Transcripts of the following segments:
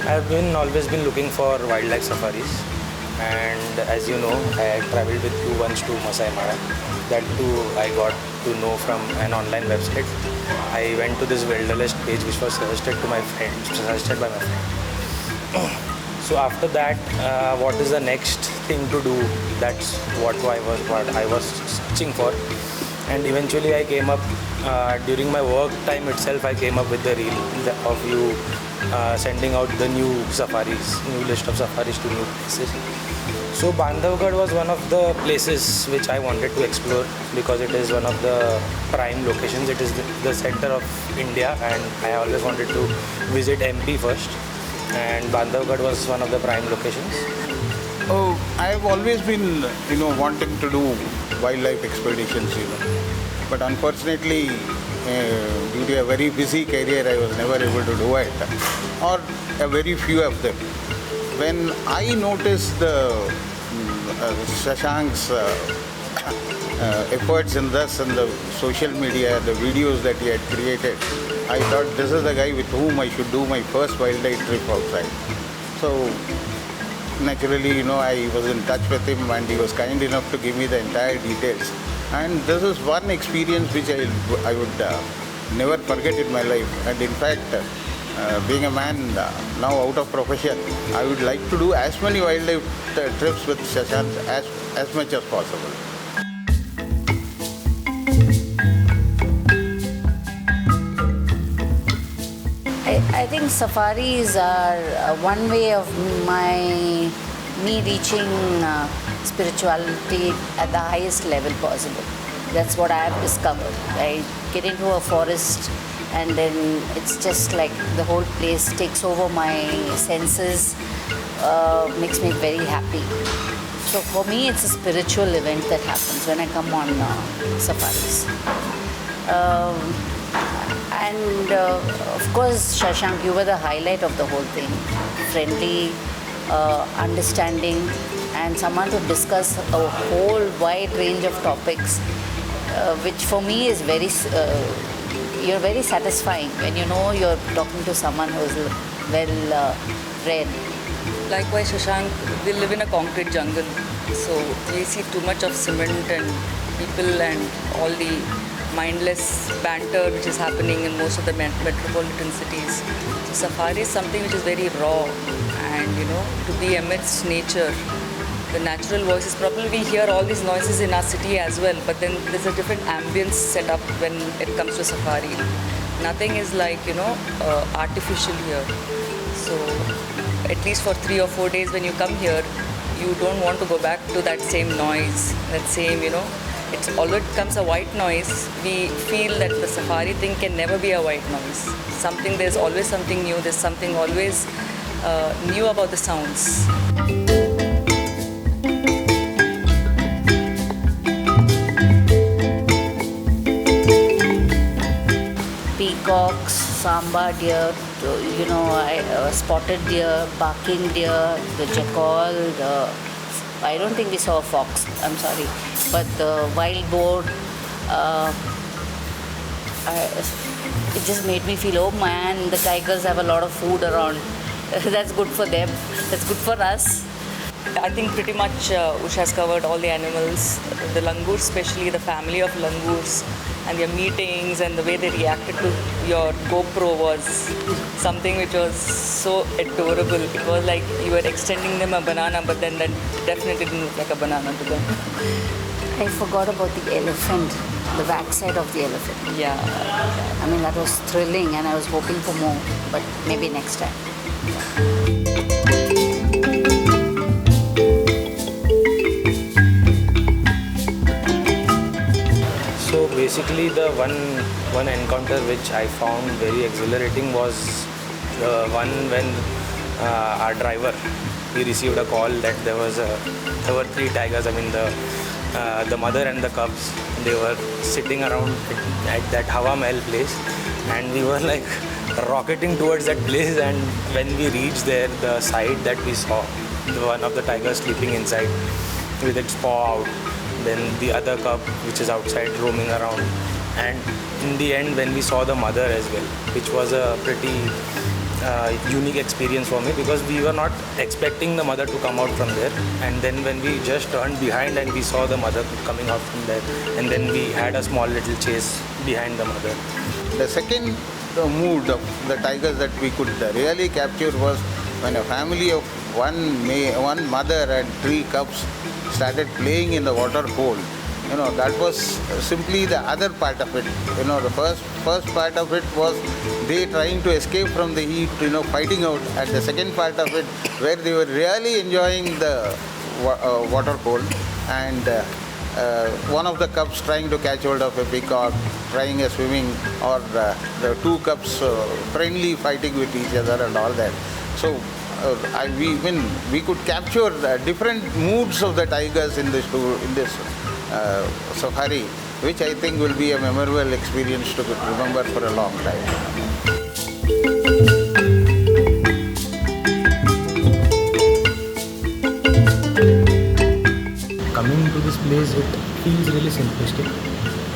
I've been always been looking for wildlife safaris, and as you know, I traveled with you once to Masai Mara. That too, I got to know from an online website. I went to this Wilderness page, which was suggested by my friend. So after that, what is the next thing to do? That's what I was searching for, and eventually I came up during my work time itself. I came up with the reel of you sending out the new list of safaris to new places. So Bandhavgarh was one of the places which I wanted to explore because it is one of the prime locations. It is the center of India, and I always wanted to visit MP first. And Bandhavgarh was one of the prime locations. Oh, I've always been, wanting to do wildlife expeditions, But unfortunately, due to a very busy career, I was never able to do it, or a very few of them. When I noticed the Shashank's efforts in this and the social media, the videos that he had created, I thought this is the guy with whom I should do my first wildlife trip outside. So naturally, I was in touch with him and he was kind enough to give me the entire details. And this is one experience which I would never forget in my life. And in fact, being a man now out of profession, I would like to do as many wildlife trips with Shashank as much as possible. I think safaris are one way of me reaching spirituality at the highest level possible. That's what I have discovered. I get into a forest and then it's just like the whole place takes over my senses, makes me very happy. So for me, it's a spiritual event that happens when I come on safaris. And of course, Shashank, you were the highlight of the whole thing. Friendly, understanding, and someone to discuss a whole wide range of topics, which for me is you're very satisfying when you know you're talking to someone who's well read. Likewise, Shashank, we live in a concrete jungle, so we see too much of cement and people and all the mindless banter which is happening in most of the metropolitan cities. So safari is something which is very raw, and to be amidst nature, the natural voices. Probably we hear all these noises in our city as well, but then there's a different ambience set up when it comes to safari. Nothing is like artificial here. So at least for 3 or 4 days when you come here, you don't want to go back to that same noise, that same although it becomes a white noise, we feel that the safari thing can never be a white noise. There's always something new, there's something always new about the sounds. Peacocks, samba deer, I spotted deer, barking deer, the jackal, I don't think we saw a fox, I'm sorry, but the wild boar, it just made me feel, oh man, the tigers have a lot of food around. That's good for them, that's good for us. I think pretty much Usha has covered all the animals, the langurs, especially the family of langurs, and their meetings and the way they reacted to your GoPro was something which was so adorable. It was like you were extending them a banana, but then that definitely didn't look like a banana to them. I forgot about the elephant, the backside of the elephant. Yeah. I mean, that was thrilling and I was hoping for more, but maybe next time. So basically, the one encounter which I found very exhilarating was the one when our driver, he received a call that there were 3 tigers. I mean, the mother and the cubs, they were sitting around at that Hawa Mahal place, and we were like rocketing towards that place. And when we reached there, the sight that we saw, one of the tigers sleeping inside with its paw out, then the other cub which is outside roaming around, and in the end when we saw the mother as well, which was a pretty unique experience for me because we were not expecting the mother to come out from there, and then when we just turned behind and we saw the mother coming out from there, and then we had a small little chase behind the mother. The second mood of the tigers that we could really capture was when a family of one mother and 3 cubs started playing in the water hole. That was simply the other part of it. The first part of it was they trying to escape from the heat, fighting out. And the second part of it, where they were really enjoying the water hole, and one of the cubs trying to catch hold of a peacock, trying a swimming, or the 2 cubs friendly fighting with each other and all that. So we could capture the different moods of the tigers in this safari, which I think will be a memorable experience to remember for a long time. Coming to this place, it feels really simplistic,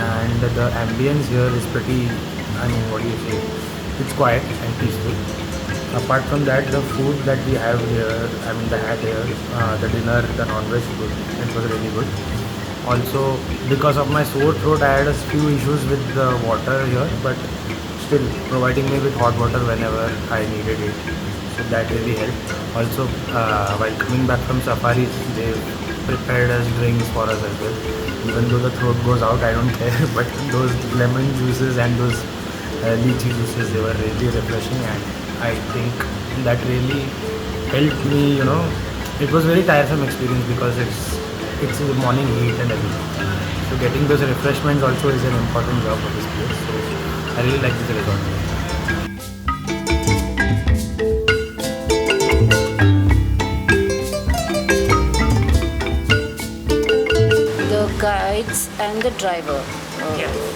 and the ambience here is pretty, what do you say, it's quiet and peaceful. Apart from that, the food that we have here, the dinner, the non-veg food, it was really good. Also, because of my sore throat, I had a few issues with the water here, but still providing me with hot water whenever I needed it. So that really helped. Also, while coming back from safaris, they prepared us drinks for us as well. Even though the throat goes out, I don't care. But those lemon juices and those lychee juices, they were really refreshing, and I think that really helped me. It was very tiresome experience because it's the morning heat and everything. So getting those refreshments also is an important job for this place. So I really like this resort. The guides and the driver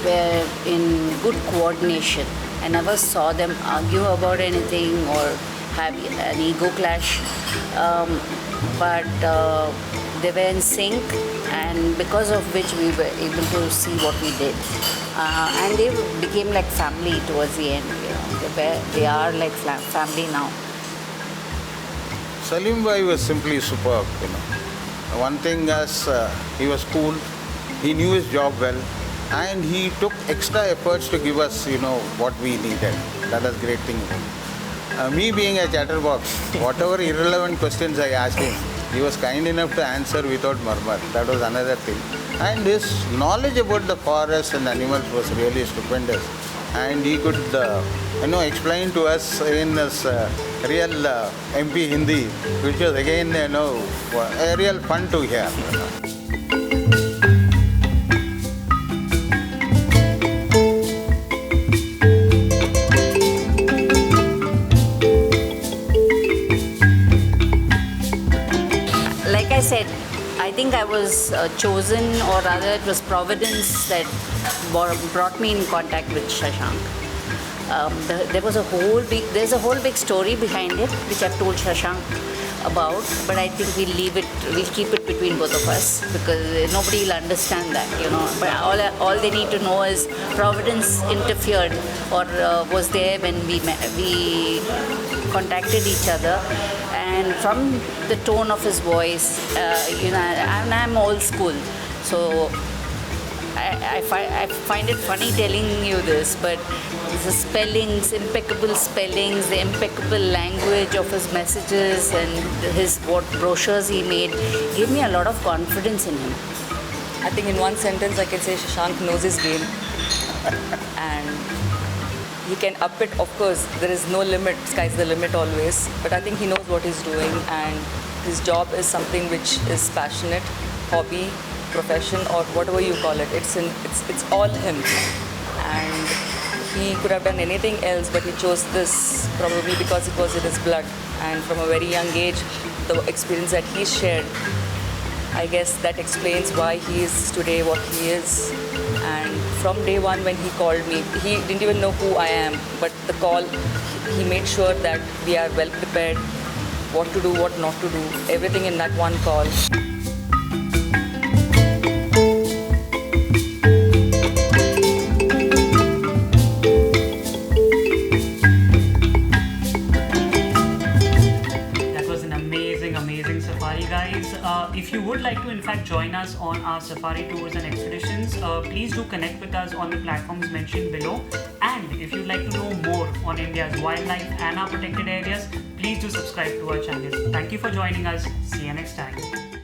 were in good coordination. I never saw them argue about anything or have an ego clash. But they were in sync, and because of which we were able to see what we did. And they became like family towards the end. They are like family now. Salim Bhai was simply superb. One thing is he was cool, he knew his job well, and he took extra efforts to give us, what we needed. That was great thing. Me being a chatterbox, whatever irrelevant questions I asked him, he was kind enough to answer without murmur. That was another thing. And his knowledge about the forest and animals was really stupendous. And he could, explain to us in his real MP Hindi, which was again, a real fun to hear. Like I said, I think I was chosen, or rather it was Providence that brought me in contact with Shashank. There's a whole big story behind it, which I've told Shashank about, but I think we'll keep it between both of us, because nobody will understand that, But all they need to know is Providence interfered or was there when we contacted each other, and from the tone of his voice, and I'm old school, so I find it funny telling you this, but the spellings, impeccable spellings, the impeccable language of his messages and what brochures he made gave me a lot of confidence in him. I think in one sentence I can say Shashank knows his game and he can up it. Of course, there is no limit, sky's the limit always, but I think he knows what he's doing, and his job is something which is passionate, hobby, profession, or whatever you call it. It's all him, and he could have done anything else, but he chose this probably because it was in his blood, and from a very young age, the experience that he shared, I guess that explains why he is today what he is. And from day one when he called me, he didn't even know who I am, but the call, he made sure that we are well prepared, what to do, what not to do, everything in that one call. if you would like to in fact join us on our safari tours and expeditions, please do connect with us on the platforms mentioned below. And if you'd like to know more on India's wildlife and our protected areas, please do subscribe to our channel. Thank you for joining us. See you next time.